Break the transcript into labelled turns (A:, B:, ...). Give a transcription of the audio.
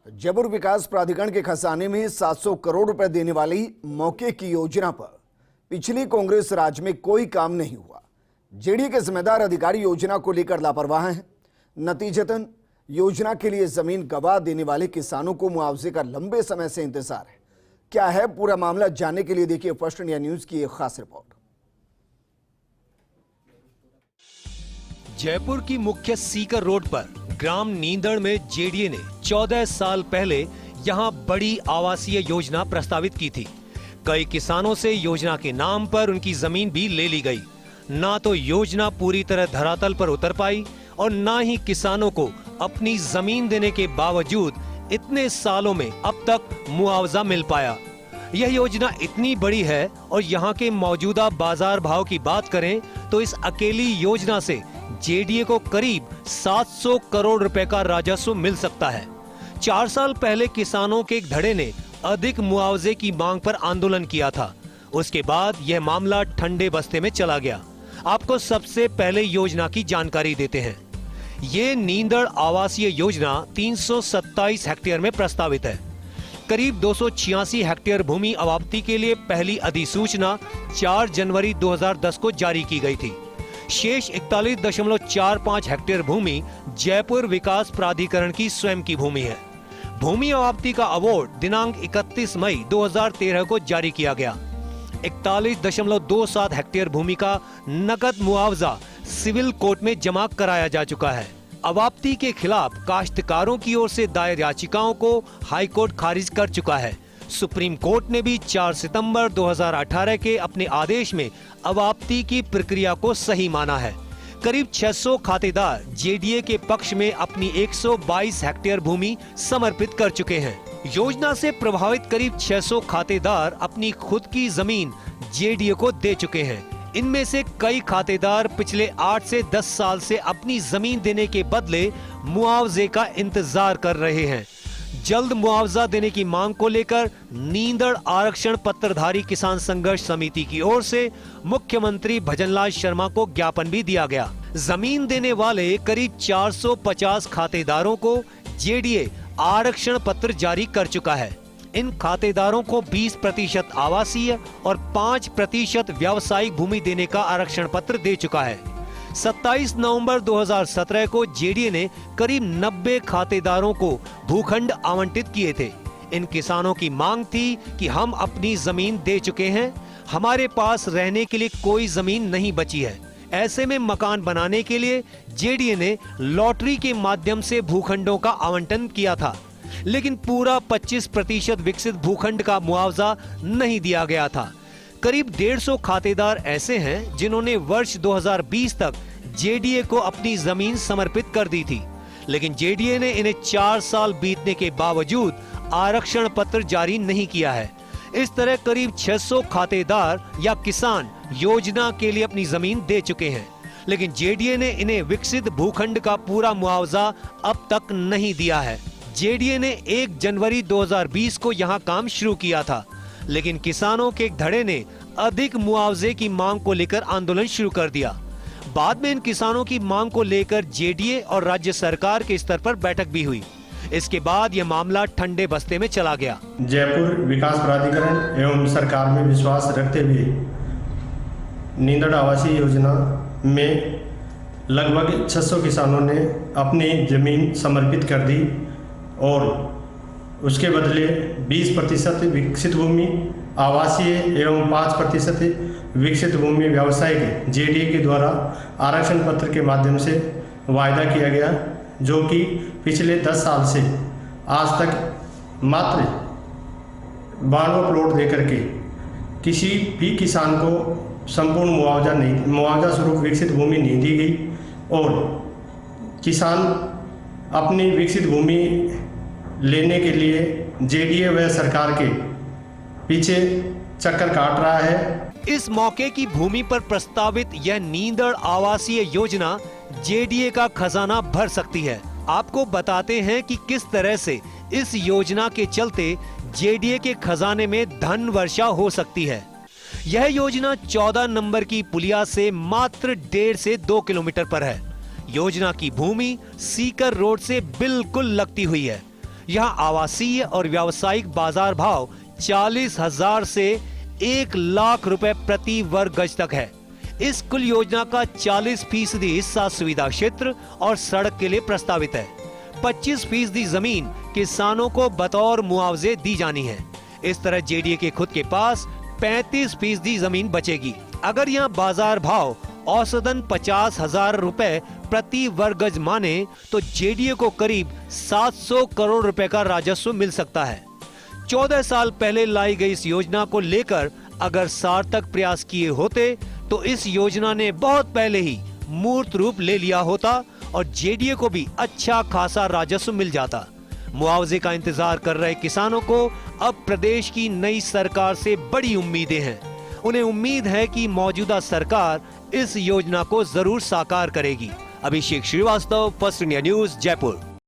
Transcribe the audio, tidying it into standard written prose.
A: जयपुर विकास प्राधिकरण के खजाने में 700 करोड़ रुपए देने वाली मौके की योजना पर पिछली कांग्रेस राज में कोई काम नहीं हुआ। जेडीए के जिम्मेदार अधिकारी योजना को लेकर लापरवाह हैं। नतीजतन योजना के लिए जमीन गवा देने वाले किसानों को मुआवजे का लंबे समय से इंतजार है। क्या है पूरा मामला, जानने के लिए देखिए फर्स्ट इंडिया न्यूज की एक खास रिपोर्ट।
B: जयपुर की मुख्य सीकर रोड पर ग्राम नींदड़ में जेडीए ने 14 साल पहले यहां बड़ी आवासीय योजना प्रस्तावित की थी। कई किसानों से योजना के नाम पर उनकी जमीन भी ले ली गई। ना तो योजना पूरी तरह धरातल पर उतर पाई और ना ही किसानों को अपनी जमीन देने के बावजूद इतने सालों में अब तक मुआवजा मिल पाया। यह योजना इतनी बड़ी है और यहाँ के मौजूदा बाजार भाव की बात करें तो इस अकेली योजना से जेडीए को करीब 700 करोड़ रुपए का राजस्व मिल सकता है। 4 साल पहले किसानों के एक धड़े ने अधिक मुआवजे की मांग पर आंदोलन किया था। उसके बाद यह मामला ठंडे बस्ते में चला गया। आपको सबसे पहले योजना की जानकारी देते हैं। ये नींदड़ आवासीय योजना 327 हेक्टेयर में प्रस्तावित है। करीब 286 हेक्टेयर भूमि अवाप्ति के लिए पहली अधिसूचना 4 जनवरी 2010 को जारी की गई थी। शेष 41.45 हेक्टेयर भूमि जयपुर विकास प्राधिकरण की स्वयं की भूमि है। भूमि अवाप्ति का अवार्ड दिनांक 31 मई 2013 को जारी किया गया। 41.27 हेक्टेयर भूमि का नकद मुआवजा सिविल कोर्ट में जमा कराया जा चुका है। अवाप्ति के खिलाफ काश्तकारों की ओर से दायर याचिकाओं को हाई कोर्ट खारिज कर चुका है। सुप्रीम कोर्ट ने भी 4 सितंबर 2018 के अपने आदेश में अवाप्ति की प्रक्रिया को सही माना है। करीब 600 खातेदार जेडीए के पक्ष में अपनी 122 हेक्टेयर भूमि समर्पित कर चुके हैं। योजना से प्रभावित करीब 600 खातेदार अपनी खुद की जमीन जेडीए को दे चुके हैं। इनमें से कई खातेदार पिछले 8 से 10 साल से अपनी जमीन देने के बदले मुआवजे का इंतजार कर रहे हैं। जल्द मुआवजा देने की मांग को लेकर नींदड़ आरक्षण पत्रधारी किसान संघर्ष समिति की ओर से मुख्यमंत्री भजनलाल शर्मा को ज्ञापन भी दिया गया। जमीन देने वाले करीब 450 खातेदारों को जेडीए आरक्षण पत्र जारी कर चुका है। इन खातेदारों को 20% आवासीय और 5% व्यावसायिक भूमि देने का आरक्षण पत्र दे चुका है। 27 नवंबर 2017 को जेडीए ने करीब 90 खातेदारों को भूखंड आवंटित किए थे। इन किसानों की मांग थी कि हम अपनी जमीन दे चुके हैं, हमारे पास रहने के लिए कोई जमीन नहीं बची है। ऐसे में मकान बनाने के लिए जेडीए ने लॉटरी के माध्यम से भूखंडों का आवंटन किया था, लेकिन पूरा 25% विकसित भूखंड का मुआवजा नहीं दिया गया था। करीब 150 खातेदार ऐसे हैं जिन्होंने वर्ष 2020 तक जेडीए को अपनी जमीन समर्पित कर दी थी, लेकिन जेडीए ने इन्हें 4 साल बीतने के बावजूद आरक्षण पत्र जारी नहीं किया है। इस तरह करीब 600 खातेदार या किसान योजना के लिए अपनी जमीन दे चुके हैं, लेकिन जेडीए ने इन्हें विकसित भूखंड का पूरा मुआवजा अब तक नहीं दिया है। जेडीए ने 1 जनवरी 2020 को यहां काम शुरू किया था, लेकिन किसानों के एक धड़े ने अधिक मुआवजे की मांग को लेकर आंदोलन शुरू कर दिया। बाद में इन किसानों की मांग को लेकर जेडीए और राज्य सरकार के स्तर पर बैठक भी हुई। इसके बाद यह मामला ठंडे बस्ते में चला गया।
C: जयपुर विकास प्राधिकरण एवं सरकार में विश्वास रखते हुए नींदड़ आवासीय योजना में लगभग 600 किसानों ने अपनी जमीन समर्पित कर दी और उसके बदले 20% विकसित भूमि आवासीय एवं 5% विकसित भूमि व्यावसायिक जेडीए के द्वारा आरक्षण पत्र के माध्यम से वायदा किया गया, जो कि पिछले 10 साल से आज तक मात्र 92 प्लॉट देकर के किसी भी किसान को संपूर्ण मुआवजा स्वरूप विकसित भूमि नहीं दी गई और किसान अपनी विकसित भूमि लेने के लिए जेडीए व सरकार के पीछे चक्कर काट रहा है।
B: इस मौके की भूमि पर प्रस्तावित यह नींदड़ आवासीय योजना जेडीए का खजाना भर सकती है। आपको बताते हैं कि किस तरह से इस योजना के चलते जेडीए के खजाने में धन वर्षा हो सकती है। यह योजना 14 नंबर की पुलिया से मात्र 1.5 से 2 किलोमीटर पर है। योजना की भूमि सीकर रोड से बिल्कुल लगती हुई है। यहाँ आवासीय और व्यावसायिक बाजार भाव 40,000 से 1,00,000 रुपए प्रति वर्ग गज तक है। इस कुल योजना का 40% हिस्सा सुविधा क्षेत्र और सड़क के लिए प्रस्तावित है। 25% जमीन किसानों को बतौर मुआवजे दी जानी है। इस तरह जेडीए के खुद के पास 35% जमीन बचेगी। अगर यहाँ बाजार भाव औसतन 50,000 रुपए प्रति वर्ग गज माने तो जेडीए को करीब 700 करोड़ रुपए का राजस्व मिल सकता है। 14 साल पहले लाई गई इस योजना को लेकर अगर सार्थक प्रयास किए होते तो इस योजना ने बहुत पहले ही मूर्त रूप ले लिया होता और जेडीए को भी अच्छा खासा राजस्व मिल जाता। मुआवजे का इंतजार कर रहे किसानों को अब प्रदेश की नई सरकार से बड़ी उम्मीदें हैं। उन्हें उम्मीद है कि मौजूदा सरकार इस योजना को जरूर साकार करेगी। Abhishek Srivastava, first India news, Jaipur.